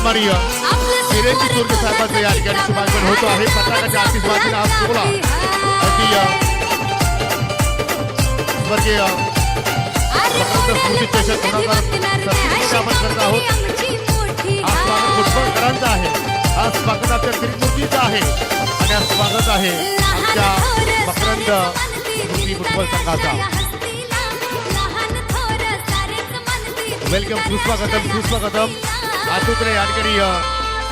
सन्माननीय वीरेंद्र चोरगे साहेबांचं या ठिकाणी शुभागमन होतो आहे. पताकाच्या आतिष बाजूला हा सोहळा स्वर्गीय स्मृती चषक आपण करत आहोत. हा स्वागत फुटबॉलकरांचा आहे, हा स्वागत आमच्या त्रिमूर्तीचा आहे आणि हा स्वागत आहे आमच्या मकरंद स्मृती फुटबॉल संघाचा. वेलकम, सुस्वागतम सुस्वागतम. आतुकडे या ठिकाणी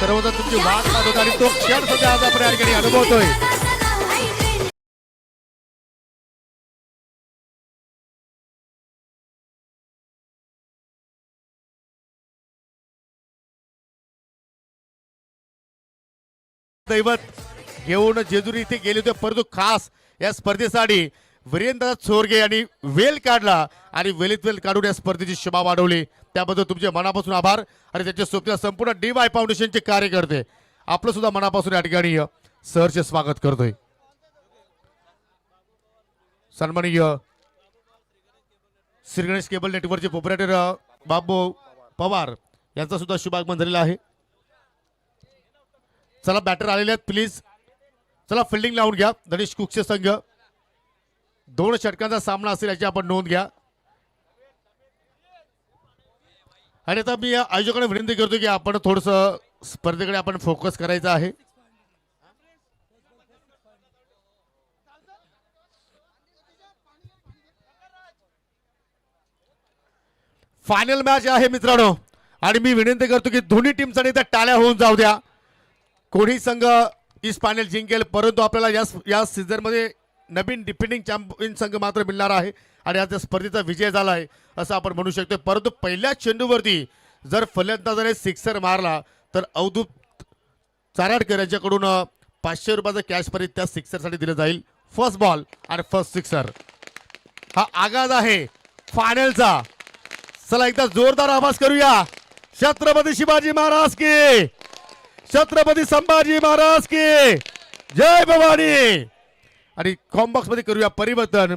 सर्वजण तुमची वाट पाहत होता आणि तो क्षण सध्या आज आपण या ठिकाणी अनुभवतोय. दैवत घेऊन जेजुरी इथे गेले होते, परंतु खास या स्पर्धेसाठी वीरेंद्र चोरगे यांनी वेल काढला आणि वेलीत वेल काढून या स्पर्धेची शोभा वाढवली. त्याबद्दल तुमचे मनापासून आभार. आणि त्याच्या स्वप्न संपूर्ण DY फाउंडेशनचे कार्यकर्ते आपलं सुद्धा मनापासून या ठिकाणी सहर्ष स्वागत करतोय. सन्माननीय श्री गणेश केबल नेटवर्कचे ऑपरेटर बाबू पवार यांचा सुद्धा शुभागमन झालेला आहे. चला, बॅटर आलेले आहेत, प्लीज चला फिल्डिंग लावून घ्या. गणेश कुक्षे संघ 2 षटकांचा सामना असेल याची आपण नोंद घ्या. आणि आता मी आयोजकांना विनंती करतो की आपण थोडंसं स्पर्धेकडे आपण फोकस करायचा आहे. फायनल मॅच आहे मित्रांनो, आणि मी विनंती करतो की दोन्ही टीमसाठी त्या टाळ्या होऊन जाऊ द्या. कोणी संघ ईस्ट फायनल जिंकेल, परंतु आपल्याला या सीझनमध्ये नवीन डिफेंडिंग चॅम्पियन संघ मात्र मिळणार आहे आणि आज स्पर्धेचा विजय झाला आहे असं आपण म्हणू शकतो. परंतु पहिल्या चेंडूवरती जर फलंदाजाने सिक्सर मारला तर अवधूत चाराडकर यांच्याकडून 500 रुपयाचं कॅश प्राइज त्या सिक्सरसाठी दिलं जाईल. फर्स्ट बॉल आणि फर्स्ट सिक्सर. हा आगाज आहे फायनलचा. चला एकदा जोरदार आवाज करूया. छत्रपती शिवाजी महाराज की, छत्रपती संभाजी महाराज की जय भवानी. आणि कॉम्बॉक्स मध्ये करूया परिवर्तन.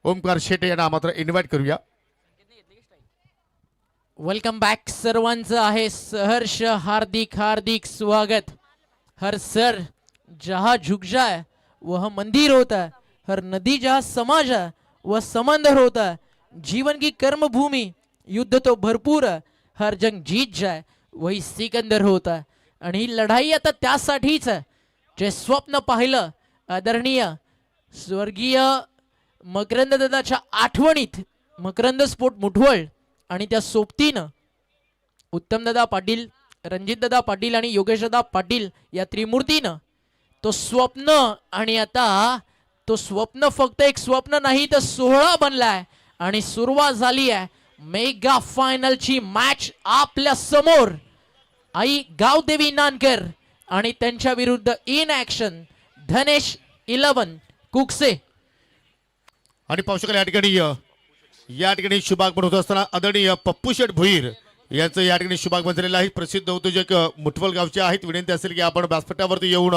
ओमकार शेटे यांना मात्र इन्व्हाइट करूया. वेलकम बॅक सर्वांचं आहे सहर्ष हार्दिक हार्दिक स्वागत. हर सर जहाँ झुक जाए वह मंदिर होता है, हर नदी जहाँ समा जाए वह समंदर होता है. जीवन की कर्म भूमि युद्ध तो भरपूर है, हर जंग जीत जाए वही सिकंदर होता है. आणि ही लढाई आता त्यासाठीच आहे जे स्वप्न पाहिलं आदरणीय स्वर्गीय मकरंद दादाच्या आठवणीत मकरंद स्पोर्ट मुठवळ आणि त्या सोबतीनं उत्तमदादा पाटील, रणजितदादा पाटील आणि योगेशदादा पाटील या त्रिमूर्तीनं तो स्वप्न, आणि आता तो स्वप्न फक्त एक स्वप्न नाही तर सोहळा बनलाय आणि सुरुवात झाली आहे मेगा फायनलची मॅच. आपल्या समोर आई गावदेवी नानकर आणि त्यांच्या विरुद्ध इन ऍक्शन धनेश 11 कुकसे. आणि पाहू शकाल या ठिकाणी शुभागमन होत असताना आदरणीय पप्पू शेठ भुईर यांचं या ठिकाणी शुभागमन झालेलं आहे. प्रसिद्ध उद्योजक मुठवल गावचे आहेत. विनंती असेल की आपण व्यासपीठावरती येऊन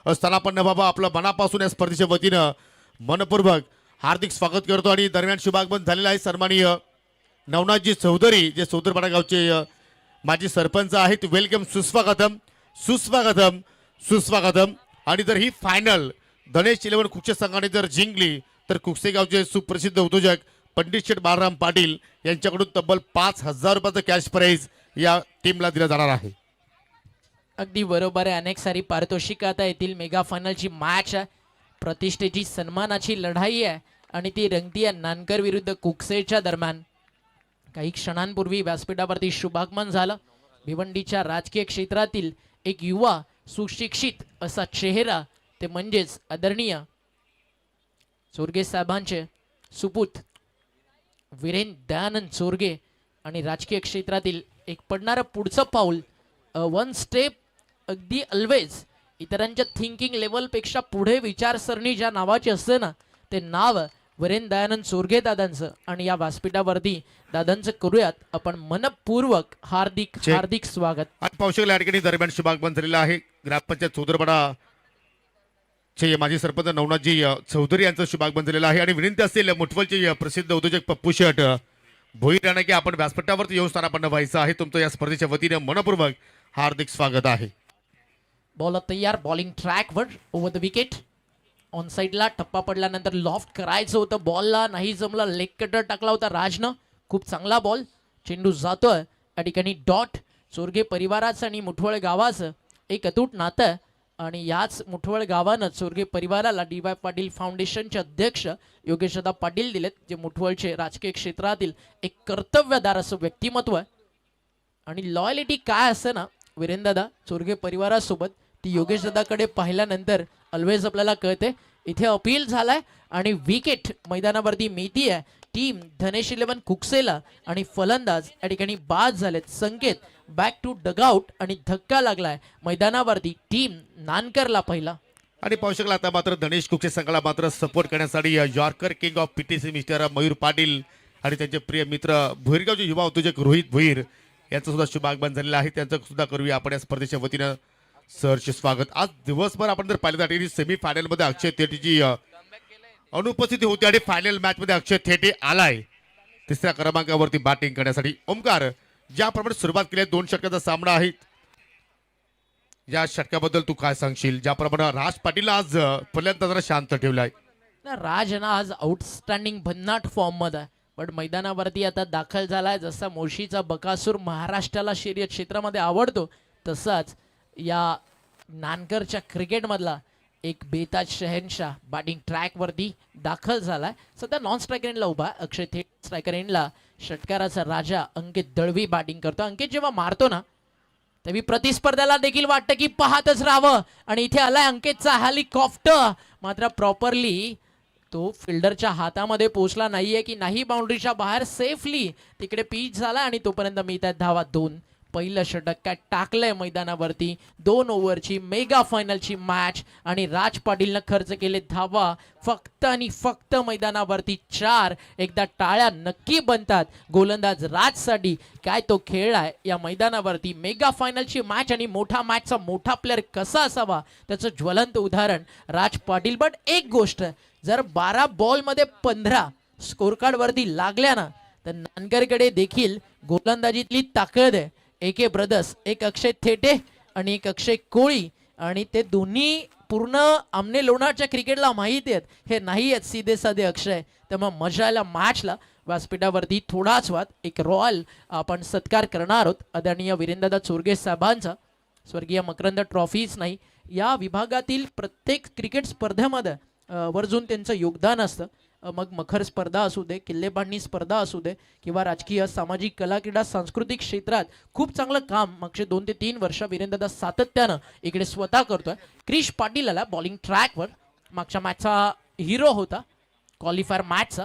स्थानापन्न बाबा आपलं मनापासून या स्पर्धेच्या वतीनं मनपूर्वक हार्दिक स्वागत करतो. आणि दरम्यान शुभागमन झालेलं आहे सन्माननीय नवनाथजी चौधरी, जे चौधरपाडा गावचे माजी सरपंच आहेत. वेलकम, सुस्वागतम सुस्वागतम सुस्वागतम. आणि जर ही फायनल गणेश 11 कुक्षे संघाने जर जिंकली तर कुक्षे गावचे सुप्रसिद्ध उद्योजक पंडित शेठ बाळराम पाटील यांच्याकडून तब्बल 5000 रुपयाचं कॅश प्राइज या टीमला दिलं जाणार आहे. अगदी बरोबर आहे. अनेक सारी पारितोषिक आता येतील. मेगा फायनलची मॅच आहे, प्रतिष्ठेची सन्मानाची लढाई आहे आणि ती रंगती आहे नानकर विरुद्ध कुकसेच्या दरम्यान. काही क्षणांपूर्वी व्यासपीठावरती शुभागमन झालं. भिवंडीच्या राजकीय क्षेत्रातील एक युवा सुशिक्षित असा चेहरा ते म्हणजेच आदरणीय चोरगे साहेबांचे सुपूत वीरेंद्र दयानंद चोरगे आणि राजकीय क्षेत्रातील एक पडणारं पुढचं पाऊल, वन स्टेप अगदी ऑलवेज इतरांच्या थिंकिंग लेवलपेक्षा पुढे विचारसरणी ज्या नावाची असते ना, ते नाव वीरेंद्र दयानंद चोरगे दादांचं. आणि या व्यासपीठावरती दादांचं करूयात आपण मनपूर्वक हार्दिक हार्दिक स्वागत. आज पावसाळ्या या ठिकाणी दरम्यान शुभागमन झालेलं आहे. ग्रामपंचायत चौधरपाडा चे माजी सरपंच नवनाथजी चौधरी यांचं शुभागमन झालेलं आहे. आणि विनंती असेल मुठवलचे प्रसिद्ध उद्योजक पप्पू शेठ भोईर राणा की आपण व्यासपीठावरती येऊन स्थानापन्न व्हायचं आहे. तुमचं या स्पर्धेच्या वतीने मनपूर्वक हार्दिक स्वागत आहे. बॉल तयार, बॉलिंग ट्रॅकवर ओव्हर द विकेट. ऑन साईडला टप्पा पडल्यानंतर लॉफ्ट करायचं होतं, बॉलला नाही जमलं, लेग कटर टाकला होता राजनं. खूप चांगला बॉल, चेंडू जातोय या ठिकाणी डॉट. चोरगे परिवाराचं आणि मुठवळ गावाचं एक अतूट नातं आणि याच मुठवळ गावानं चोरगे परिवाराला डी.वाय. पाटील फाउंडेशनचे अध्यक्ष योगेशदा पाटील दिलेत, जे मुठवळचे राजकीय क्षेत्रातील एक कर्तव्यदार असं व्यक्तिमत्व आहे. आणि लॉयलिटी काय असते ना वीरेंद्रदा चोरगे परिवारासोबत, ती योगेशदादाकडे पाहिल्यानंतर ऑलवेज आपल्याला कळते. इथे अपील झालाय आणि विकेट मैदानावरती मिळती आहे टीम धनेश 11 कुकसेला आणि फलंदाज या ठिकाणी बाद झालेत. संकेत बॅक टू डगआउट आणि धक्का लागलाय मैदानावरती टीम नानकरला पहिला. आणि पाहू शकला आता मात्र धनेश कुकसे संघाला मात्र सपोर्ट करण्यासाठी yorker king of PTC mister Mayur Patil आणि त्यांचे प्रिय मित्र भोईरगावचे युवा उद्योजक रोहित भोईर यांचं सुद्धा शुभागमन झालेलं आहे. त्यांचं सुद्धा करूया आपण या स्पर्धेच्या वतीनं सहर्ष स्वागत. आज दिवसभर आपण जर पाहिलं तर सेमी फायनल मध्ये अक्षय थेटेची अनुपस्थिती होती आणि फायनल मॅच मध्ये अक्षय थेटे आलाय तिसऱ्या क्रमांकावरती बॅटिंग करण्यासाठी. ओमकार, ज्याप्रमाणे सुरुवात केली 2 षटकाचा सामना आहे, या षटकाबद्दल तू काय सांगशील? ज्याप्रमाणे राज पाटील आज पहिल्यांदा जरा शांत ठेवलाय. राज ना आज आउटस्टँडिंग भन्नाट फॉर्म मध्ये आहे, पण मैदानावरती आता दाखल झालाय. जसा मोशीचा बकासूर महाराष्ट्राला शर्यत क्षेत्रामध्ये आवडतो, तसाच या नानकरच्या क्रिकेटमधला एक बेताज शहनशाह बॅटिंग ट्रॅकवरती दाखल झालाय. सध्या नॉन स्ट्रायकर एंडला उभा, अक्षय थेट स्ट्रायकर एंडला. षटकाराचा राजा अंकित दळवी बॅटिंग करतो. अंकित जेव्हा मारतो ना तेव्हा प्रतिस्पर्ध्याला देखील वाटतं की पाहतच राहावं, आणि इथे आलाय अंकितचा हेलिकॉप्टर. मात्र प्रॉपरली तो फिल्डरच्या हातामध्ये पोहोचला नाहीये की नाही, बाउंड्रीच्या बाहेर सेफली तिकडे पीच झाला आणि तोपर्यंत मिळतात धावा 2. पहिलं षटक काय टाकलंय मैदानावरती. 2 ओव्हरची मेगा फायनलची मॅच आणि राज पाटीलनं खर्च केले धावा फक्त आणि फक्त मैदानावरती 4. एकदा टाळ्या नक्की बनतात गोलंदाज राजसाठी. काय तो खेळलाय या मैदानावरती. मेगा फायनलची मॅच आणि मोठा मॅचचा मोठा प्लेअर कसा असावा त्याचं ज्वलंत उदाहरण राज पाटील. बट एक गोष्ट, जर 12 बॉलमध्ये 15 स्कोर कार्ड वरती लागल्या ना, तर नानकरकडे देखील गोलंदाजीतली ताकद आहे. एके ब्रदर्स, एक अक्षय थेटे आणि एक अक्षय कोळी, आणि ते दोन्ही पूर्ण आमने लोणारच्या क्रिकेटला माहिती आहेत. हे नाही आहेत सीधे साधे अक्षय. त्यामुळे मजा आल्या मॅचला. व्यासपीठावरती थोडाच वाद एक रॉयल आपण सत्कार करणार आहोत आदरणीय वीरेंद्रदा चोरगे साहेबांचा. स्वर्गीय मकरंद ट्रॉफीच नाही, या विभागातील प्रत्येक क्रिकेट स्पर्धेमध्ये वर्जून त्यांचं योगदान असतं. मग मखर स्पर्धा असू दे, किल्लेबांधणी स्पर्धा असू दे, किंवा राजकीय, सामाजिक, कला, क्रीडा, सांस्कृतिक क्षेत्रात खूप चांगलं काम मागचे 2 ते 3 वर्ष वीरेंद्रदा सातत्यानं इकडे स्वतः करतोय. क्रिश पाटील आला बॉलिंग ट्रॅकवर. मागच्या मॅचचा हिरो होता क्वालिफायर मॅचचा.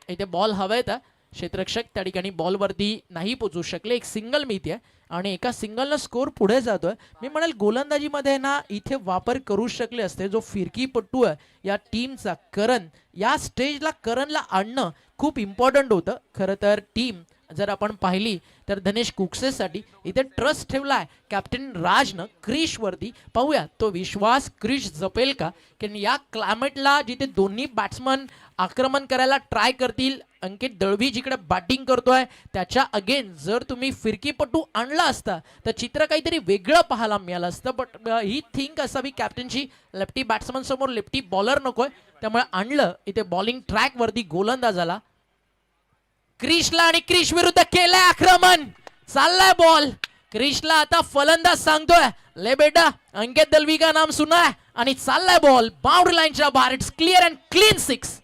इथे बॉल हवेत, क्षेत्ररक्षक त्या ठिकाणी बॉलवरती नाही पोचू शकले. एक सिंगल मिळते आणि एका सिंगलनं स्कोर पुढे जातोय. मी म्हणाल गोलंदाजीमध्ये ना इथे वापर करू शकले असते. जो फिरकीपट्टू आहे या टीमचा करण, या स्टेजला करणला आणणं खूप इम्पॉर्टंट होतं. खरं तर टीम जर आपण पाहिली तर धनेश कुकसेसाठी इथे ट्रस्ट ठेवलाय कॅप्टन राजनं क्रिशवरती. पाहूया तो विश्वास क्रिश जपेल का, की या क्लायमेटला जिथे दोन्ही बॅट्समन आक्रमण करायला ट्राय करतील. अंकित दळवी जिकडे बॅटिंग करतोय त्याच्या अगेन जर तुम्ही फिरकीपटू आणला असता तर चित्र काहीतरी वेगळं पाहायला मिळालं असतं. बट ही थिंक असावी कॅप्टनची, लेफ्टी बॅट्समन समोर लेफ्टी बॉलर नकोय, त्यामुळे आणलं. इथे बॉलिंग ट्रॅक वरती गोलंदाजाला क्रिशला, आणि क्रिश विरुद्ध केलंय आक्रमण. चाललाय बॉल. क्रिशला आता फलंदाज सांगतोय ले बेटा अंकित दलवी का नाम सुना है, आणि चाललाय बॉल बाउंड्री लाईनच्या बाहेर. It's clear and clean 6.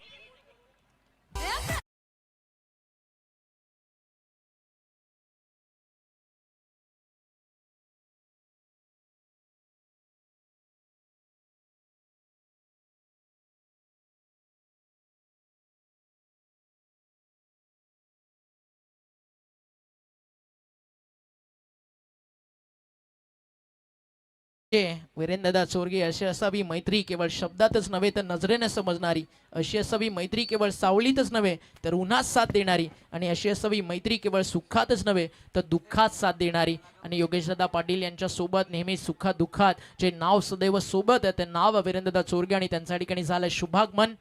वीरेंद्रदा चोरगे, अशी असावी मैत्री केवळ शब्दातच नव्हे तर नजरेने समजणारी. अशी असावी मैत्री केवळ सावलीतच नव्हे तर उन्हात साथ देणारी. आणि अशी असावी मैत्री केवळ सुखातच नव्हे तर दुःखात साथ देणारी. आणि योगेशदादा पाटील यांच्या सोबत नेहमी सुखात दुःखात जे नाव सदैव सोबत आहे ते नाव वीरेंद्रदा चोरगे, आणि त्यांच्या ठिकाणी झालं शुभागमन.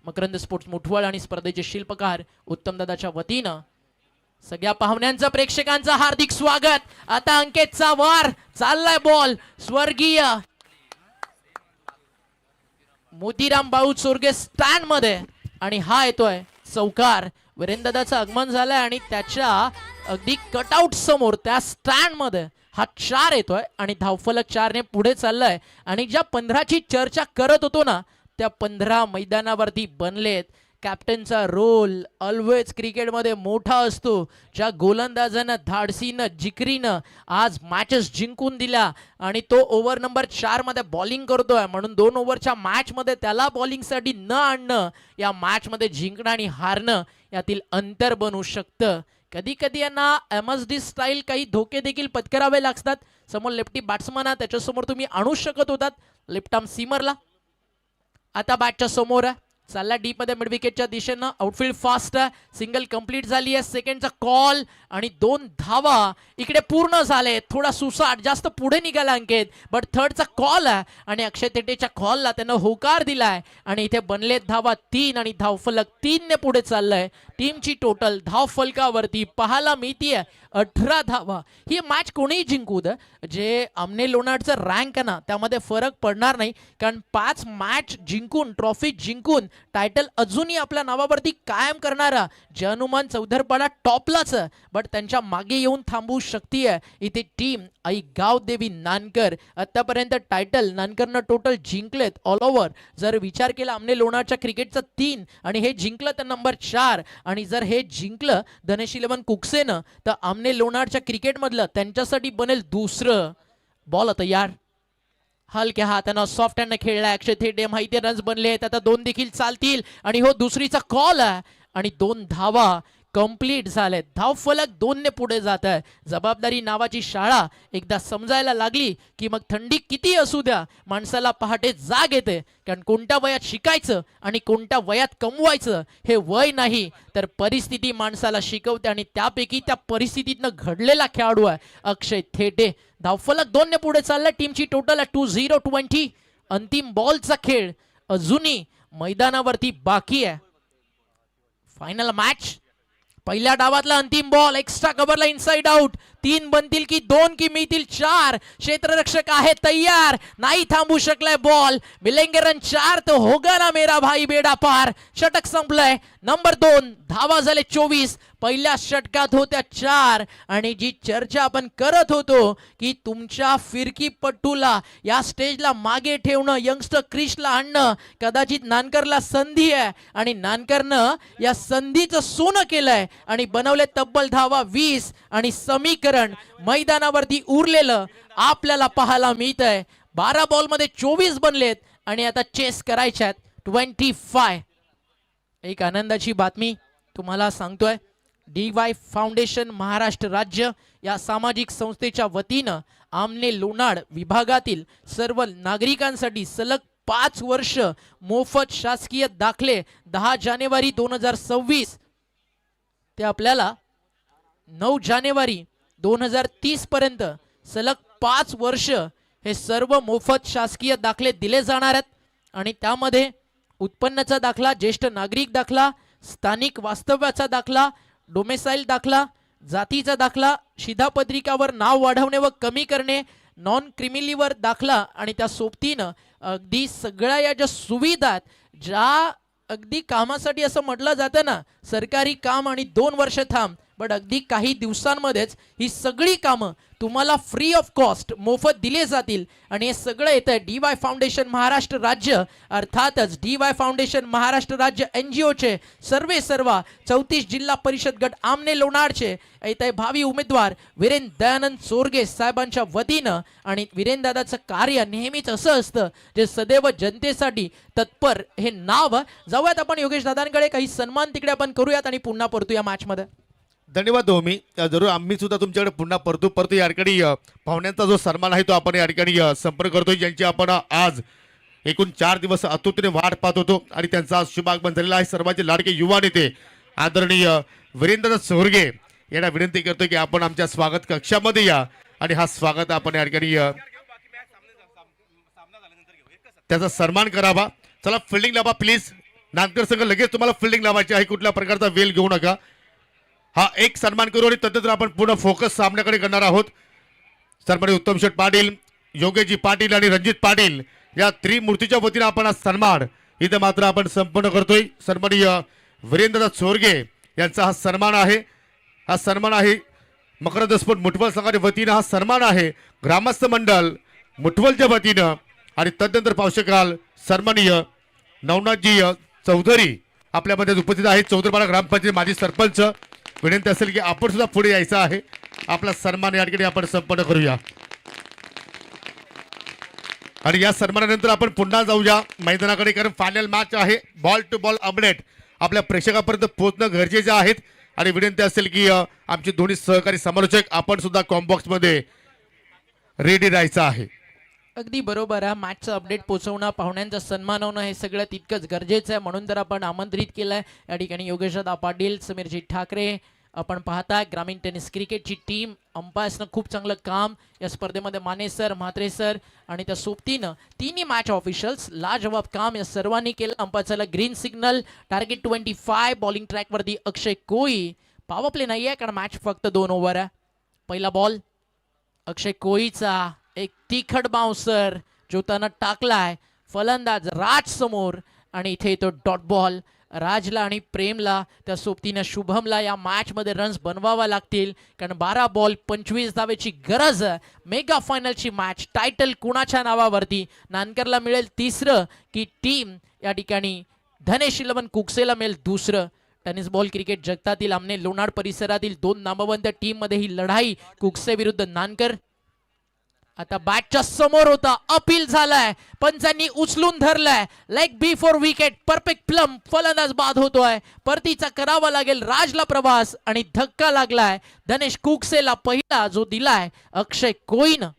मकरंद स्पोर्ट्स मुठवळ आणि स्पर्धेचे शिल्पकार उत्तमदादाच्या वतीनं सगळ्या पाहुण्यांचं प्रेक्षकांचं हार्दिक स्वागत. आता अंकितचा वार चाललाय, बॉल स्वर्गीय मोतीराम भाऊ चोरगे स्टँड मध्ये आणि हा येतोय चौकार. वीरेंद्रदाचं आगमन झालंय आणि त्याच्या अगदी कटआउट समोर त्या स्टँड मध्ये हा 4 येतोय आणि धावफलक 4 ने पुढे चाललाय. आणि ज्या 15ची चर्चा करत होतो ना, त्या 15 मैदानावरती बनलेत. कॅप्टनचा रोल ऑलवेज क्रिकेटमध्ये मोठा असतो. ज्या गोलंदाजानं धाडसीनं जिकरीनं आज मॅचेस जिंकून दिल्या आणि तो ओव्हर नंबर 4 मध्ये बॉलिंग करतोय, म्हणून 2 ओव्हरच्या मॅच मध्ये त्याला बॉलिंगसाठी न आणणं या मॅच मध्ये जिंकणं आणि हारणं यातील अंतर बनू शकतं. कधी कधी यांना MSD स्टाईल काही धोके देखील पत्करावे लागतात. समोर लेफ्टी बॅट्समन आहे, त्याच्यासमोर तुम्ही आणू शकत होतात लेफ्ट आर्म सीमरला. आता बॅटच्या समोर आहे, चालला डीप मध्ये मिड विकेटच्या दिशेनं. आउटफील्ड फास्ट आहे, सिंगल कंप्लीट झाली आहे. सेकंडचा कॉल आणि 2 धावा इकडे पूर्ण झाले. थोडा सुसाट जास्त पुढे निघाला अंकित, बट थर्डचा कॉल आहे आणि अक्षय तेटेच्या कॉलला त्यानं होकार दिलाय आणि इथे बनले धावा 3 आणि धावफलक 3 ने पुढे चाललंय. टीमची टोटल धाव फलकावरती पाहायला मिळतीये 18 धावा. ही मॅच कोणीही जिंकू दे, जे आमने लोणारचं रँक आहे ना त्यामध्ये फरक पडणार नाही, कारण 5 मॅच जिंकून ट्रॉफी जिंकून टायटल अजूनही आपल्या नावावरती कायम करणारा जे हनुमान चौधरपाडा टॉपलाच आहे, बट त्यांच्या मागे येऊन थांबवू शकतीये इथे टीम आई गावदेवी नानकर. आतापर्यंत टायटल नानकरनं टोटल जिंकलेत ऑल ओव्हर. जर विचार केला आमने लोणारच्या क्रिकेटचं 3 आणि हे जिंकलं तर नंबर 4, आणि जर हे जिंकलं धनेश 11 कुकसेनं तर आमने लोणारच्या क्रिकेटमधलं त्यांच्यासाठी बनेल दुसरं. बॉल तयार, हलक्या हातानं सॉफ्ट हँड खेळलाय अक्षय थेटे. माहिती रन्स बनले आहेत, आता 2 देखील चालतील आणि हो दुसरीचा कॉल आहे आणि 2 धावा कंप्लीट झालेत. धावफलक 2 ने पुढे जात आहे. जबाबदारी नावाची शाळा एकदा समजायला लागली की मग थंडी किती असू द्या माणसाला पहाटे जाग येते, कारण कोणत्या वयात शिकायचं आणि कोणत्या वयात कमवायचं हे वय नाही तर परिस्थिती माणसाला शिकवते आणि त्यापैकी त्या परिस्थितीतनं घडलेला खेळाडू आहे अक्षय थेटे. धावफलक 2 ने पुढे चाललाय. टीमची टोटल आहे 20-20. अंतिम बॉलचा खेळ अजूनही मैदानावरती बाकी आहे. फायनल मॅच, पहिल्या डावातला अंतिम बॉल एक्स्ट्रा कव्हरला इनसाइड आउट. 3 बनतील की 2 की मिळतील 4. क्षेत्ररक्षक आहे तयार, नाही थांबू शकलाय बॉल. मिलेंगे रन 4 तो होगा ना मेरा भाई बेडा पार. षटक संपलंय. नंबर 2, धावा झाले 24. पहिल्या षटकात होत्या 4 आणि जी चर्चा आपण करत होतो की तुमच्या फिरकीपट्टूला या स्टेजला मागे ठेवणं, यंगस्टर क्रिशला आणणं कदाचित नानकरला संधी आहे आणि नानकरनं या संधीचं सोनं केलंय आणि बनवले तब्बल धावा 20 आणि समीकरण मैदानावरती उरलेलं आपल्याला पाहायला मिळतंय. 12 बॉलमध्ये 24 बनलेत आणि आता चेस करायच्यात 25. एक आनंदाची बातमी तुम्हाला सांगतोय. DY फाउंडेशन महाराष्ट्र राज्य या सामाजिक संस्थेच्या वतीनं आमने लोणाड विभागातील सर्व नागरिकांसाठी सलग 5 वर्ष मोफत शासकीय दाखले 10 जानेवारी 2026 ते आपल्याला 9 जानेवारी 2030 पर्यंत सलग 5 वर्ष हे सर्व मोफत शासकीय दाखले दिले जाणार आहेत. आणि त्यामध्ये उत्पन्नाचा दाखला, ज्येष्ठ नागरिक दाखला, स्थानिक वास्तव्याचा दाखला, डोमेसाईल दाखला, जातीचा दाखला, शिधापत्रिकावर नाव वाढवणे व कमी करणे, नॉन क्रिमिलीवर दाखला आणि त्या सोबतीनं अगदी सगळ्या या ज्या सुविधा आहेत, ज्या अगदी कामासाठी असं म्हटलं जातं ना सरकारी काम आणि 2 वर्ष थांब, बट अगदी काही दिवसांमध्येच ही सगळी कामं तुम्हाला फ्री ऑफ कॉस्ट मोफत दिले जातील. आणि हे सगळं येतंय DY फाउंडेशन महाराष्ट्र राज्य, अर्थातच DY फाउंडेशन महाराष्ट्र राज्य NGOचे सर्व 34 जिल्हा परिषद गट आमने लोणारचे येतंय भावी उमेदवार वीरेंद्र दयानंद चोरगे साहेबांच्या वतीनं. आणि वीरेंद्र दादाचं कार्य नेहमीच असं असतं जे सदैव जनतेसाठी तत्पर हे नाव. जाऊयात आपण योगेश दादांकडे, काही सन्मान तिकडे आपण करूयात आणि पुन्हा परतूया मॅच मध्ये. धन्यवाद दोमी. जरूर आम्ही सुद्धा तुमच्याकडे पुन्हा परतू या ठिकाणी पाहुण्यांचा जो सन्मान आहे तो आपण या ठिकाणी संपर्क करतोय, ज्यांची आपण आज एकूण 4 दिवस अतुतीने वाट पाहत होतो आणि त्यांचा आज शुभागमन झालेला आहे. सर्वांचे लाडके युवा नेते आदरणीय वीरेंद्र चोरगे यांना विनंती करतो की आपण आमच्या स्वागत कक्षामध्ये या आणि हा स्वागत आपण या ठिकाणी त्याचा सन्मान करावा. चला फिल्डिंग लावा प्लीज. नानकर संघ लगेच तुम्हाला फिल्डिंग लावायची आहे, कुठल्या प्रकारचा वेल घेऊ नका. हा एक सन्मान करू आणि तदनंतर आपण पूर्ण फोकस सामन्याकडे करणार आहोत. सन्माननीय उत्तम शेठ पाटील, योगेशजी पाटील आणि रणजित पाटील या त्रिमूर्तीच्या वतीने आपण हा सन्मान इथे मात्र आपण संपन्न करतोय. सन्माननीय वीरेंद्र चोरगे यांचा हा सन्मान आहे. हा सन्मान आहे मकरंद स्पोर्ट मुठवल संघाच्या वतीनं. हा सन्मान आहे ग्रामस्थ मंडळ मुठवलच्या वतीनं. आणि तदनंतर पाहू शकाल सन्माननीय नवनाथजी चौधरी आपल्यामध्ये उपस्थित आहेत. चौधरपाडा ग्रामपंचायत माजी सरपंच. विनंती असेल की आपण सुद्धा पुढे यायचं आहे. आपला सन्मान या ठिकाणी आपण संपन्न करूया. आणि या सन्मानानंतर आपण पुन्हा जाऊया मैदानाकडे, कारण फायनल मॅच आहे. बॉल टू बॉल अपडेट आपल्या प्रेक्षकापर्यंत पोहोचणं गरजेचे आहेत. आणि विनंती असेल की आमचे दोन्ही सहकारी समालोचक आपण सुद्धा कॉम्बॉक्स मध्ये रेडी राहायचं आहे. अगदी बरोबर आहे. मॅचचं अपडेट पोहोचवणं, पाहुण्यांचा सन्मान होणं हे सगळं तितकंच गरजेचं आहे. म्हणून तर आपण आमंत्रित केलंय. या ठिकाणी योगेशदा पाटील, समीरजी ठाकरे आपण पाहता. ग्रामीण टेनिस क्रिकेटची टीम, अंपायर्सनं खूप चांगलं काम या स्पर्धेमध्ये, माने सर, म्हात्रे सर आणि त्या सोबतीनं तिन्ही मॅच ऑफिशियल्स लाजवाब काम या सर्वांनी केलं. अंपायरला ग्रीन सिग्नल, टार्गेट 25. बॉलिंग ट्रॅकवरती अक्षय कोळी. पॉवर प्ले नाही आहे कारण मॅच फक्त 2 ओव्हर आहे. पहिला बॉल अक्षय कोळीचा, एक तिखट बाउन्सर जो त्यानं टाकलाय. फलंदाज राज समोर आणि इथे येतो डॉट बॉल. राजला आणि प्रेमला, त्या सोबतीनं शुभमला या मॅच मध्ये रन्स बनवावा लागतील, कारण 12 बॉल 25 धावेची गरज आहे. मेगा फायनलची मॅच, टायटल कुणाच्या नावावरती? नानकरला मिळेल 3रं की टीम या ठिकाणी धनेश 11 कुकसेला मिळेल 2रं? टेनिस बॉल क्रिकेट जगतातील आमने लोणार परिसरातील 2 नामवंत टीम मध्ये ही लढाई, कुकसे विरुद्ध नानकर. आता बॅटच्या समोर होता, अपील झालाय, पंचांनी उचलून धरलाय. Leg before wicket, perfect plumb. फलंदाज बाद होतोय, परतीचा करावा लागेल राजला प्रवास आणि धक्का लागलाय धनेश कुकसेला. पहिला जो दिलाय अक्षय कोळीनं.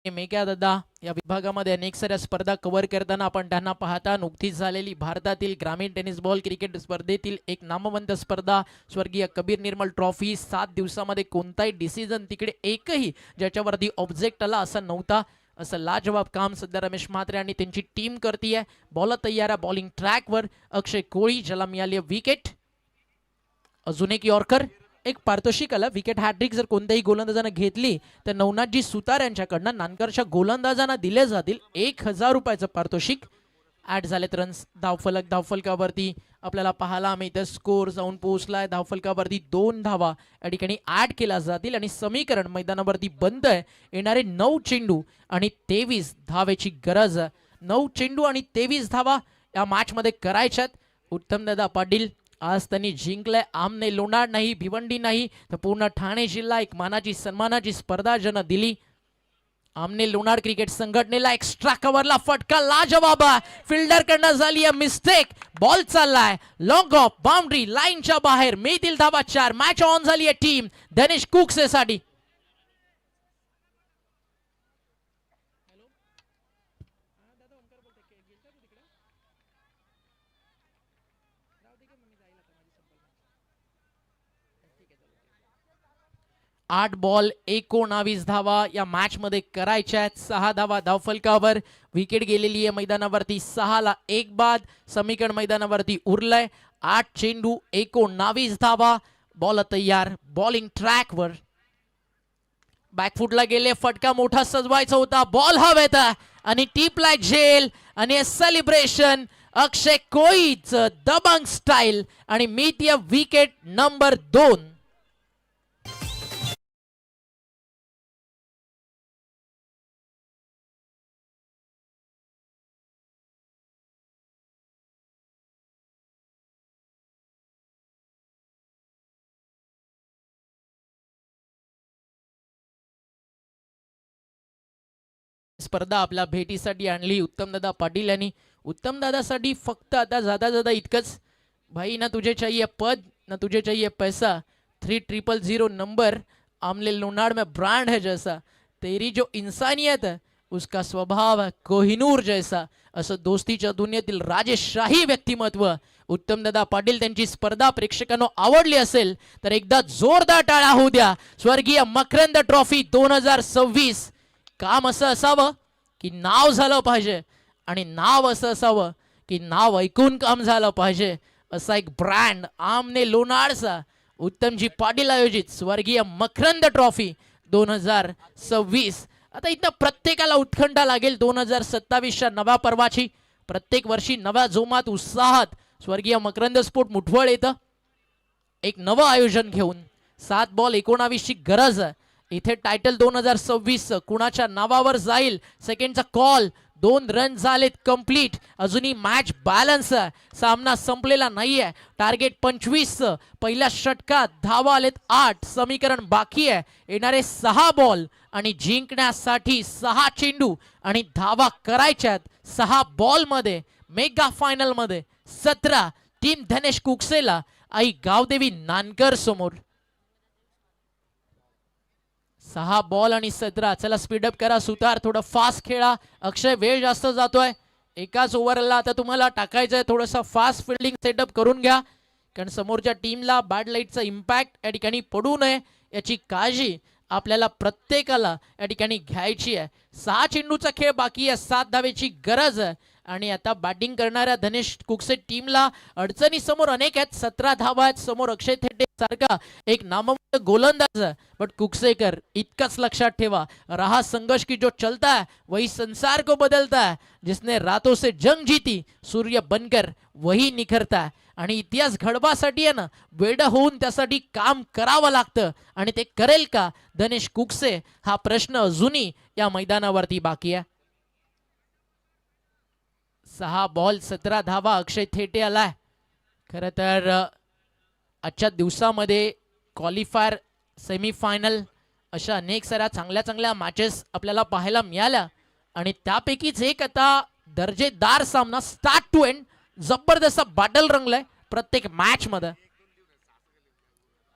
मेघा दादा या विभागामध्ये अनेक साऱ्या स्पर्धा कव्हर करताना आपण त्यांना पाहता. नुकतीच झालेली भारतातील ग्रामीण टेनिस बॉल क्रिकेट स्पर्धेतील एक नामवंत स्पर्धा, स्वर्गीय कबीर निर्मल ट्रॉफी. 7 दिवसामध्ये कोणताही डिसिजन तिकडे एकही ज्याच्यावरती ऑब्जेक्ट आला असा नव्हता. असं लाजवाब काम सध्या रमेश म्हात्रे आणि त्यांची टीम करतीये. बॉल तयार आहे बॉलिंग ट्रॅकवर. अक्षय कोळी ज्याला मिळाली विकेट. अजून एक यॉर्कर, एक पारितोषिक आलं. विकेट हॅट्रिक जर कोणत्याही गोलंदाजानं घेतली तर नवनाथजी सुतार यांच्याकडनं नानकरच्या गोलंदाजांना दिले जातील 1000 रुपयाचं पारितोषिक. ऍड झालेत रन्स. धावफलक, धावफलकावरती आपल्याला पाहायला मिळतं स्कोर जाऊन पोहोचलाय. धावफलकावरती 2 धावा या ठिकाणी ऍड केल्या जातील आणि समीकरण मैदानावरती बंद आहे. येणारे 9 चेंडू आणि 23 धावेची गरज आहे. 9 चेंडू आणि 23 धावा या मॅच मध्ये करायच्यात. उत्तमदादा पाटील आज त्यांनी जिंकलंय. आमने लोणार नाही, भिवंडी नाही, तर पूर्ण ठाणे जिल्हा एक मानाची सन्मानाची स्पर्धा ज्यानं दिली. आमने लोणार क्रिकेट संघटनेला एक्स्ट्रा कव्हरला फटका लाजवाब. फिल्डर कडनं झाली मिस्टेक. बॉल चाललाय लॉंग ऑफ, बाउंड्री लाईनच्या बाहेर. मिळतील धावा 4. मॅच ऑन झाली आहे टीम धनेश कुकसेसाठी. आठ बॉल 19 धावा या मॅच मध्ये करायच्या आहेत. 6 धावा धावफलकावर. विकेट गेलेली आहे मैदानावरती. 6 ला 1 बाद. समीकरण मैदानावरती उरलंय. 8 चेंडू 19 धावा. बॉल तयार बॉलिंग ट्रॅकवर. बॅकफुटला गेले, फटका मोठा सजवायचा होता. बॉल हवेत आणि टीपला झेल आणि सेलिब्रेशन. अक्षय कोळीच दबंग स्टाईल आणि मितीय विकेट नंबर 2. स्पर्धा आपल्या भेटीसाठी आणली उत्तमदादा पाटील यांनी. उत्तमदादासाठी फक्त आता जाता जाता इतकंच, भाई ना तुझे चाहिए पद ना तुझे चाहिए पैसा, 3000 नंबर आमले लोनाड़ में ब्रांड है जैसा, तेरी जो इंसानियत है उसका स्वभाव है कोहिनूर जैसा, असं दोस्तीच्या दुनियेतील राजेशाही व्यक्तिमत्व उत्तम दादा पाटील. त्यांची स्पर्धा प्रेक्षकांना आवडली असेल तर एकदा जोरदार टाळ्या होऊ द्या. स्वर्गीय मकरंद ट्रॉफी 2026. काम असं असावं की नाव झालं पाहिजे, आणि नाव असं असावं की नाव ऐकून काम झालं पाहिजे. असा एक ब्रँड आमने लोणारचा उत्तमजी पाटील आयोजित स्वर्गीय मकरंद ट्रॉफी 2026. आता इथं प्रत्येकाला उत्कंठा लागेल 2027च्या नव्या पर्वाची. प्रत्येक वर्षी नव्या जोमात उत्साहात स्वर्गीय मकरंद स्पोर्ट मुठवळ येतं एक नवं आयोजन घेऊन. 7 बॉल 19 ची गरज आहे इथे. टायटल 2026 कुणाच्या नावावर जाईल, सेकंडचा कॉल. 2 रन झालेत कंप्लीट, अजूनही मॅच बॅलन्स आहे, सामना संपलेला नाहीये. टार्गेट 25. पहिल्या षटकात धावा आलेत 8. समीकरण बाकी आहे. येणारे 6 बॉल आणि जिंकण्यासाठी 6 चेंडू आणि धावा करायच्यात 6 बॉल मध्ये. मेगा फायनल मध्ये 17 टीम धनेश कुकसेला आई गावदेवी नानकर समोर. 6 बॉल आणि 17. चला स्पीडअप करा, सुतार थोडं फास्ट खेळा. अक्षय वेळ जास्त जातोय, एकाच ओव्हरला आता तुम्हाला टाकायचंय. थोडंसं फास्ट फिल्डिंग सेटअप करून घ्या, कारण समोरच्या टीमला बॅड लाईटचा इम्पॅक्ट या ठिकाणी पडू नये याची काळजी आपल्याला प्रत्येकाला या ठिकाणी घ्यायची आहे. 6 चेंडूचा खेळ बाकी आहे, 7 धावेची गरज आहे. आणि आता बॅटिंग करणाऱ्या धनेश कुकसे टीमला अडचणी समोर अनेक आहेत. 17 धावा आहेत समोर. अक्षय थेटे सारखा एक नामवंत गोलंदाज आहे, बट कुकसेकर इतकंच लक्षात ठेवा, रहा संघर्ष की जो चलता है वही संसार को बदलता है. जिसने रातों से जंग जीती सूर्य बनकर वही निखरता है. आणि इतिहास घडवासाठी आहे ना, वेड होऊन त्यासाठी काम करावं लागतं, आणि ते करेल का धनेश कुकसे, हा प्रश्न अजूनही या मैदानावरती बाकी आहे. 6 बॉल 17 धावा. अक्षय थेटे आलाय. खरं तर आजच्या दिवसामध्ये क्वालिफायर, सेमीफायनल अशा अनेक साऱ्या चांगल्या चांगल्या मॅचेस आपल्याला पाहायला मिळाल्या, आणि त्यापैकीच एक आता दर्जेदार सामना स्टार्ट टू एंड जबरदस्त बॅटल रंगलाय प्रत्येक मॅच मध्ये.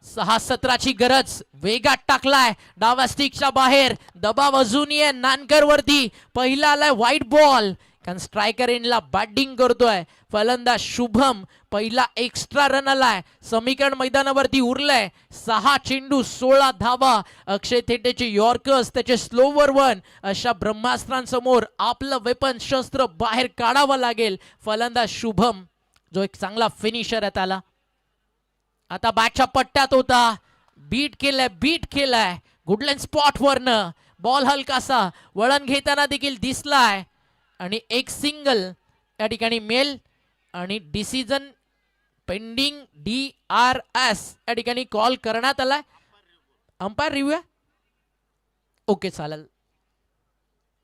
6-17 ची गरज. वेगात टाकलाय डाव्या स्टिकच्या बाहेर. दबाव अजूनही आहे नानकर वरती. पहिला आलाय व्हाईट बॉल, कारण स्ट्रायकर एंडला बॅटिंग करतोय फलंदाज शुभम. पहिला एक्स्ट्रा रन आलाय. समीकरण मैदानावरती उरलंय. 6 चेंडू 16 धावा. अक्षय थेटेचे यॉर्कर्स, त्याचे स्लोवर 1, अशा ब्रह्मास्त्रांसमोर आपलं वेपन शस्त्र बाहेर काढावं लागेल. फलंदाज शुभम जो एक चांगला फिनिशर आहे त्याला. आता बॅटच्या पट्ट्यात होता, बीट केलाय गुडलँड स्पॉट वरनं. बॉल हलकासा वळण घेताना देखील दिसलाय, आणि एक सिंगल या ठिकाणी मेल, आणि डिसिजन पेंडिंग DRS या ठिकाणी कॉल करण्यात आलाय. Umpire review. ओके चालेल,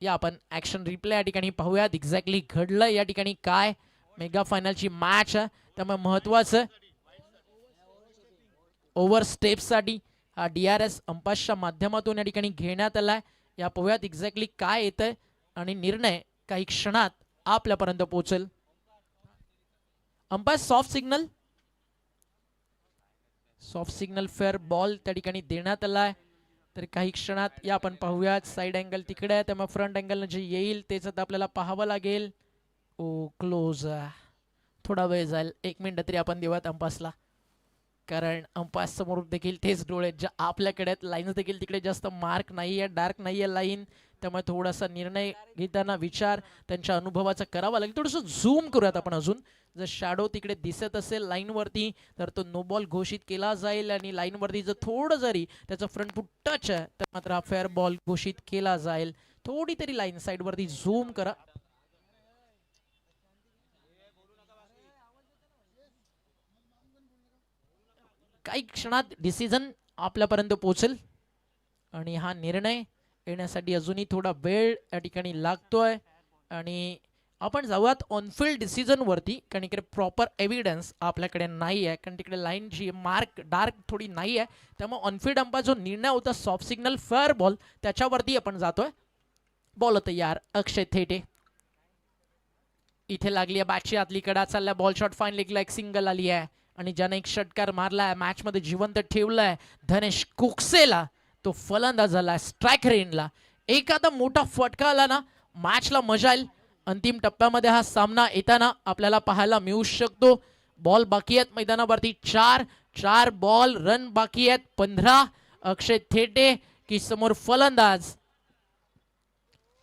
या आपण ऍक्शन रिप्ले या ठिकाणी पाहूयात. एक्झॅक्टली घडलं या ठिकाणी काय. मेगा फायनलची मॅच आहे, त्यामुळे महत्वाचं ओव्हर स्टेप्ससाठी हा DRS अंपायरच्या माध्यमातून या ठिकाणी घेण्यात आलाय. या पाहूयात एक्झॅक्टली काय येतंय, आणि निर्णय काही क्षणात आपल्यापर्यंत पोहोचेल. Umpire soft signal fair ball त्या ठिकाणी देण्यात आलाय. तर काही क्षणात या आपण पाहूयात. साइड अँगल तिकडे आहे, त्यामुळे फ्रंट अँगल जे येईल तेच आता आपल्याला पाहावं लागेल. ओ क्लोज, थोडा वेळ जाईल, 1 मिनिट तरी आपण देऊयात अंपायर्सला, कारण अंपायर समोर देखील तेच डोळे ज्या आपल्याकडे आहेत. लाईन्स देखील तिकडे जास्त मार्क नाहीये, डार्क नाहीये लाईन, त्यामुळे थोडासा निर्णय घेताना विचार त्यांच्या अनुभवाचा करावा लागेल. थोडंसं झूम करूयात आपण अजून. जर शॅडो तिकडे दिसत असेल लाईनवरती तर तो नो बॉल घोषित केला जाईल, आणि लाईनवरती जर थोडं जरी त्याचं फ्रंट फूट टच आहे तर मात्र हा फेअर बॉल घोषित केला जाईल. थोडी तरी लाईन साईडवरती झूम करा. काही क्षणात डिसिजन आपल्यापर्यंत पोहोचेल, आणि हा निर्णय येण्यासाठी अजूनही थोडा वेळ या ठिकाणी लागतोय. आणि आपण जाऊयात ऑनफिल्ड डिसिजन वरती, कारण इकडे प्रॉपर एव्हिडन्स आपल्याकडे नाही आहे, कारण तिकडे लाईन जी मार्क डार्क थोडी नाही आहे. त्यामुळे ऑनफिल्ड अंपायर जो निर्णय होता सॉफ्ट सिग्नल फेअर बॉल त्याच्यावरती आपण जातोय. बॉल तयार. अक्षय थेटे इथे लागली आहे बॅटची आतली कडा. चाललाय बॉल शॉट, फाईन लेगला एक सिंगल आली आहे, आणि ज्याने एक षटकार मारलाय, मॅच मध्ये जिवंत ठेवलाय धनेश कुकसेला, तो फलंदाज झाला स्ट्रायकर एंडला. एखादा मोठा फटका आला ना, मॅचला मजा येईल. अंतिम टप्प्यामध्ये हा सामना येताना आपल्याला पाहायला मिळू शकतो. बॉल बाकी आहेत मैदानावरती, चार बॉल रन बाकी आहेत 15. अक्षय थेटे की समोर फलंदाज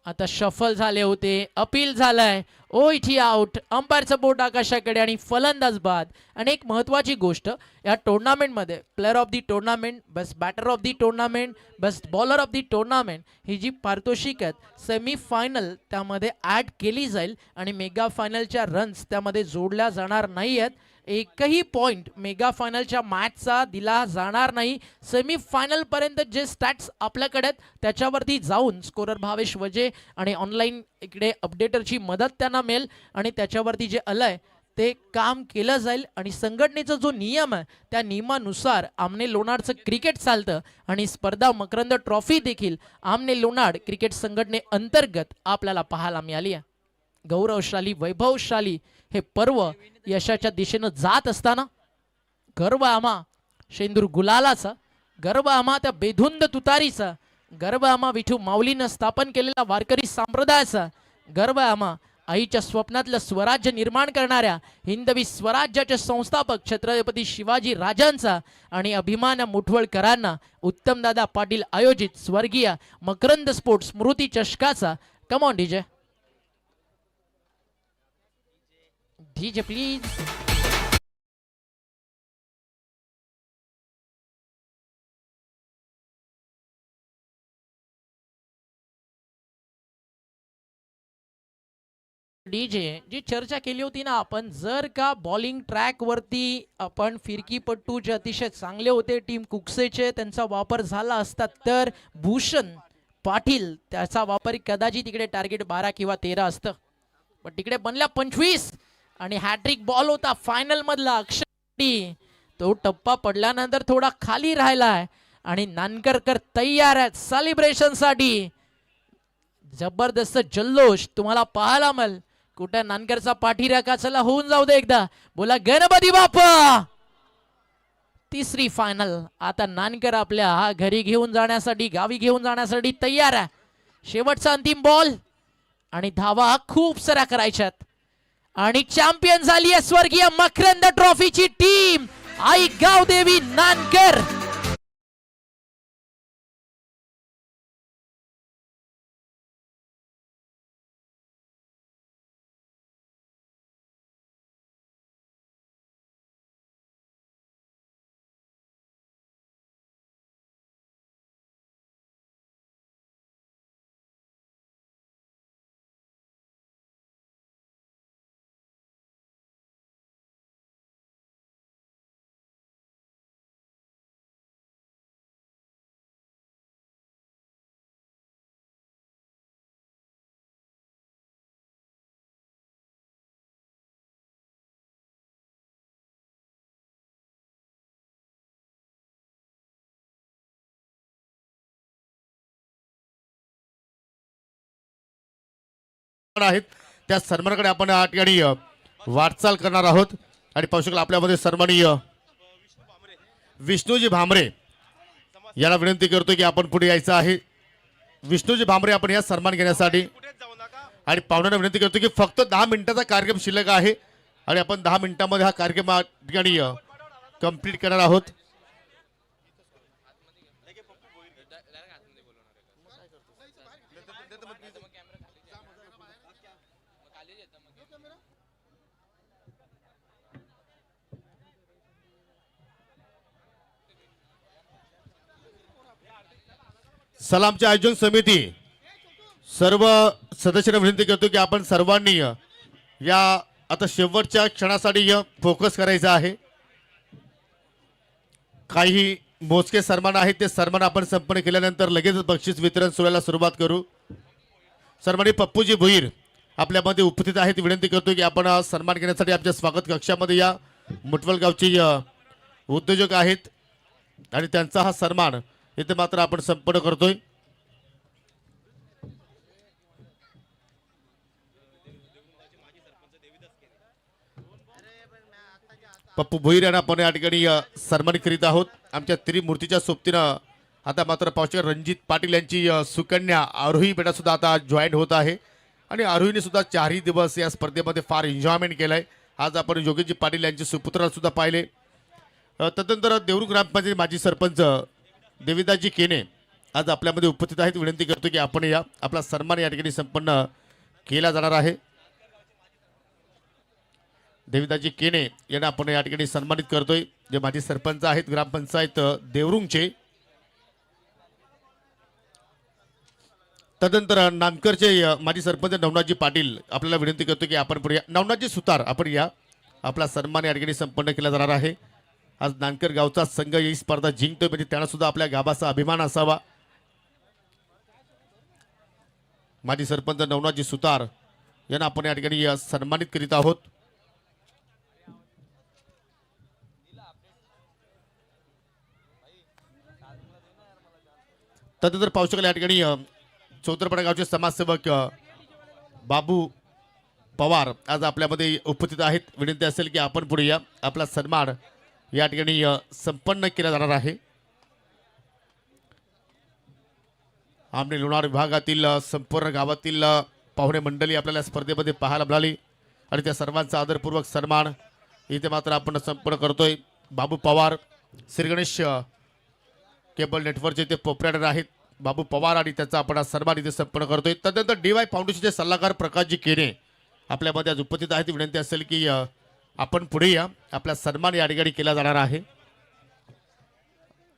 आता शफल झाले होते, अपील झालाय, ओ इथे आउट, अंपायरचं बोट आकाशाकडे आणि फलंदाज बाद. आणि एक महत्वाची गोष्ट या टुर्नामेंटमध्ये, player of the tournament, best batter of the tournament, best bowler of the tournament, ही जी पारितोषिक आहेत सेमी फायनल त्यामध्ये ऍड केली जाईल आणि मेगा फायनलच्या रन्स त्यामध्ये जोडल्या जाणार नाही आहेत. एकही पॉइंट मेगा फायनलच्या मॅचचा दिला जाणार नाही. सेमी फायनल पर्यंत जे स्टॅट्स आपल्याकडे आहेत त्याच्यावरती जाऊन स्कोरर भावेश वजे आणि ऑनलाईन इकडे अपडेटरची मदत त्यांना मिळेल आणि त्याच्यावरती जे आलंय ते काम केलं जाईल. आणि संघटनेचा जो नियम आहे त्या नियमानुसार आमने लोणारचं क्रिकेट चालतं आणि स्पर्धा मकरंद ट्रॉफी देखील आमने लोणाड क्रिकेट संघटने अंतर्गत आपल्याला पाहायला मिळाली आहे. गौरवशाली वैभवशाली हे पर्व यशाच्या दिशेनं जात असताना गर्व आम्हा शेंदूर गुलालाचा, गर्व आम्हा त्या बेधुंद तुतारीचा, गर्व आम्हा विठू माऊलीनं स्थापन केलेला वारकरी संप्रदायाचा, गर्व आम्हा आईच्या स्वप्नातलं स्वराज्य निर्माण करणाऱ्या हिंदवी स्वराज्याचे संस्थापक छत्रपती शिवाजी राजांचा आणि अभिमान मुठवळकरांना उत्तमदादा पाटील आयोजित स्वर्गीय मकरंद स्पोर्ट्स स्मृती चषकाचा. Come on DJ, DJ please. DJ जी चर्चा केली होती ना आपण, जर का बॉलिंग ट्रॅक वरती आपण फिरकीपट्टू जे अतिशय चांगले होते टीम कुकसेचे त्यांचा वापर झाला असता तर भूषण पाटील त्याचा वापर कदाचित तिकडे टार्गेट 12 किंवा 13 असतं, पण तिकडे बनल्या 25 आणि हॅट्रिक बॉल होता फायनल मधला अक्षय. तो टप्पा पडल्यानंतर थोडा खाली राहिलाय आणि नानकरकर तयार आहेत सेलिब्रेशन साठी. जबरदस्त जल्लोष तुम्हाला पाहायला मिळेल. कुठे नानकरचा पाठीराखा, चला होऊन जाऊ दे एकदा, बोला गणपती बाप्पा. तिसरी फायनल आता नानकर आपल्या घरी घेऊन जाण्यासाठी, गावी घेऊन जाण्यासाठी तयार आहे. शेवटचा अंतिम बॉल आणि धावा खूप साऱ्या करायच्यात आणि चॅम्पियन झाली आहे स्वर्गीय मकरंद ट्रॉफीची टीम आई गावदेवी नानकर. आहेत त्या सन्मानाकडे आपण या ठिकाणी वाटचाल करणार आहोत. आणि पाहू शकाल आपल्यामध्ये सन्माननीय विष्णूजी भामरे याला विनंती करतो की आपण पुढे यायचं आहे. विष्णूजी भामरे आपण या सन्मान घेण्यासाठी आणि पाहुण्यांना विनंती करतो की फक्त 10 मिनिटाचा कार्यक्रम शिल्लक आहे आणि आपण 10 मिनिटांमध्ये हा कार्यक्रम या ठिकाणी कंप्लीट करणार आहोत. सलामचे आयोजन समिती सर्व सदस्यांना विनंती करतो की आपण सर्वांनी या आता शेवटच्या क्षणासाठी फोकस करायचा आहे. काही मोजके सन्मान आहेत ते सन्मान आपण संपन्न केल्यानंतर लगेच बक्षीस वितरण सोहळ्याला सुरुवात करू. सन्माननीय पप्पूजी भुईर आपल्यामध्ये उपस्थित आहेत. विनंती करतो की आपण सन्मान घेण्यासाठी आमच्या स्वागत कक्षामध्ये या. मुठवल गावची उद्योजक आहेत आणि त्यांचा हा सन्मान इथे मात्र आपण संपन्न करतोय. पप्पू भोईर यांना आपण या ठिकाणी सन्मानित करीत आहोत. आमच्या त्रिमूर्तीच्या सोबतीनं आता मात्र पावशेकर रणजित पाटील यांची सुकन्या आरोही बेटा सुद्धा आता जॉईन होत आहे आणि आरोहीने सुद्धा 4 दिवस या स्पर्धेमध्ये फार एन्जॉयमेंट केलाय. आज आपण योगेशजी पाटील यांचे सुपुत्र सुद्धा पाहिले. तदनंतर देवरुख ग्रामपंचायत माजी सरपंच देविदासजी केने आज आपल्यामध्ये उपस्थित आहेत. विनंती करतो की आपण या आपला सन्मान या ठिकाणी संपन्न केला जाणार आहे. देविदासजी केने यांना आपण या ठिकाणी सन्मानित करतोय, जे माजी सरपंच आहेत ग्रामपंचायत देवरुंगचे. तदनंतर नानकरचे माजी सरपंच नवनाथजी पाटील आपल्याला विनंती करतो की आपण पुढे नवनाथजी सुतार आपण या आपला सन्मान या ठिकाणी संपन्न केला जाणार आहे. आज नानकर गावचा संघ ही स्पर्धा जिंकतोय म्हणजे त्यांना सुद्धा आपल्या गावाचा अभिमान असावा. माजी सरपंच नवनाथजी सुतार यांना आपण या ठिकाणी सन्मानित करीत आहोत. तदनंतर पाहू शकाल या ठिकाणी चौतरपाडा गावचे समाजसेवक बाबू पवार आज आपल्यामध्ये उपस्थित आहेत. विनंती असेल की आपण पुढे या आपला सन्मान या ठिकाणी संपन्न केला जाणार आहे. आमने लोणार विभागातील संपूर्ण गावातील पाहुणे मंडळी आपल्याला स्पर्धेमध्ये पाहायला मिळाली आणि त्या सर्वांचा आदरपूर्वक सन्मान इथे मात्र आपण संपन्न करतोय. बाबू पवार श्रीगणेश केबल नेटवर्कचे ते प्रोप्रायटर आहेत बाबू पवार आणि त्याचा आपण सन्मान इथे संपन्न करतोय. तदनंतर DY फाउंडेशनचे सल्लागार प्रकाशजी केने आपल्यामध्ये आज उपस्थित आहेत. विनंती असेल की आपण पुढे या आपला सन्मान या ठिकाणी केला जाणार आहे.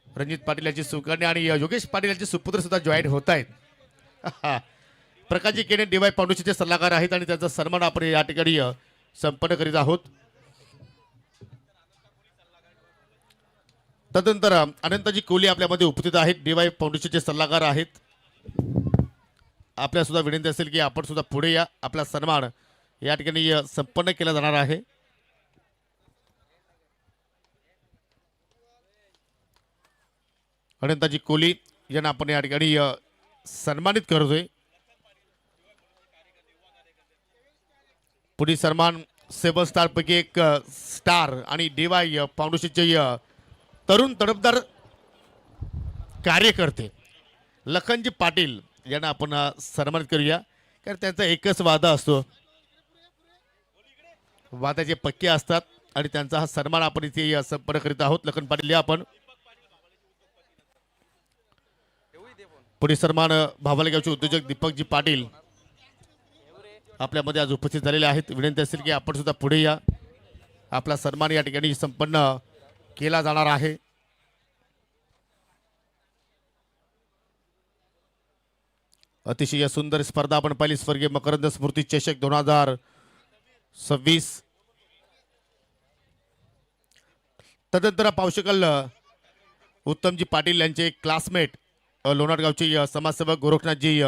रणजित पाटील यांची सुकन्या आणि योगेश पाटील यांचे सुपुत्र सुद्धा जॉईन होत आहेत. प्रकाशजी केने DY फाउंडेशनचे सल्लागार आहेत आणि त्यांचा सन्मान आपण या ठिकाणी संपन्न करीत आहोत. तदनंतर अनंतजी कोहली आपल्यामध्ये उपस्थित आहेत. DY फाउंडेशनचे सल्लागार आहेत. आपल्या सुद्धा विनंती असेल की आपण सुद्धा पुढे या आपला सन्मान या ठिकाणी संपन्न केला जाणार आहे. अनंतजी कोहली यांना आपण या ठिकाणी सन्मानित करतोय. पुढील सन्मान 7 स्टार पैकी एक स्टार आणि DY फाउंडेशनचे तरुण तडफदार कार्यकर्ते लखनजी पाटील यांना आपण सन्मानित करूया. कारण त्यांचा एकच वादा असतो, वादाचे पक्के असतात आणि त्यांचा हा सन्मान आपण इथे संपन्न करीत आहोत. लखन पाटील या आपण पुढे सन्मान भावलेगावचे उद्योजक दीपकजी पाटील आपल्यामध्ये आज उपस्थित झालेले आहेत. विनंती असेल की आपण सुद्धा पुढे या आपला सन्मान या ठिकाणी संपन्न केला जाणार आहे. अतिशय सुंदर स्पर्धा आपण पाहिली. स्वर्गीय मकरंद स्मृती चषक 2026. तदनंतर पाहू शकाल उत्तमजी पाटील यांचे क्लासमेट लोणारगावचे समाजसेवक गोरखनाथजी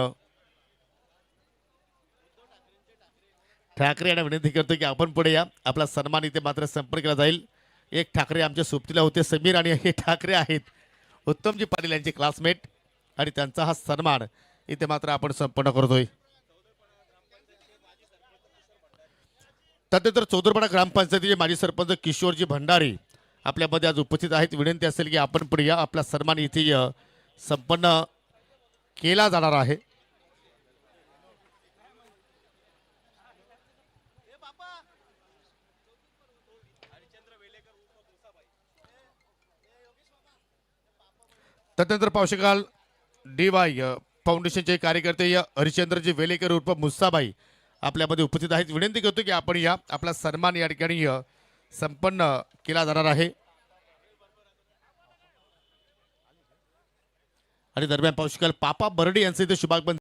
ठाकरे यांना विनंती करतो की आपण पुढे या आपला सन्मान इथे मात्र संपन्न केला जाईल. एक ठाकरे आमच्या सोबतीला होते समीर आणि हे ठाकरे आहेत उत्तमजी पाटील यांचे क्लासमेट आणि त्यांचा हा सन्मान इथे मात्र आपण संपन्न करतोय. तदनंतर चौदरपाडा ग्रामपंचायतीचे माजी सरपंच किशोरजी भंडारी आपल्यामध्ये आज उपस्थित आहेत. विनंती असेल की आपण पुढे या आपला सन्मान इथे संपन्न केला जाणार आहे. तदनंतर पाहू शकाल DY फाउंडेशनचे कार्यकर्ते हरिश्चंद्रजी वेलेकर उर्फ मुस्साबाई आपल्यामध्ये उपस्थित आहेत. विनंती करतो की आपण या आपला सन्मान या ठिकाणी संपन्न केला जाणार आहे. आणि दरम्यान पाहू शकाल पापा बर्डे यांचे इथे शुभागमन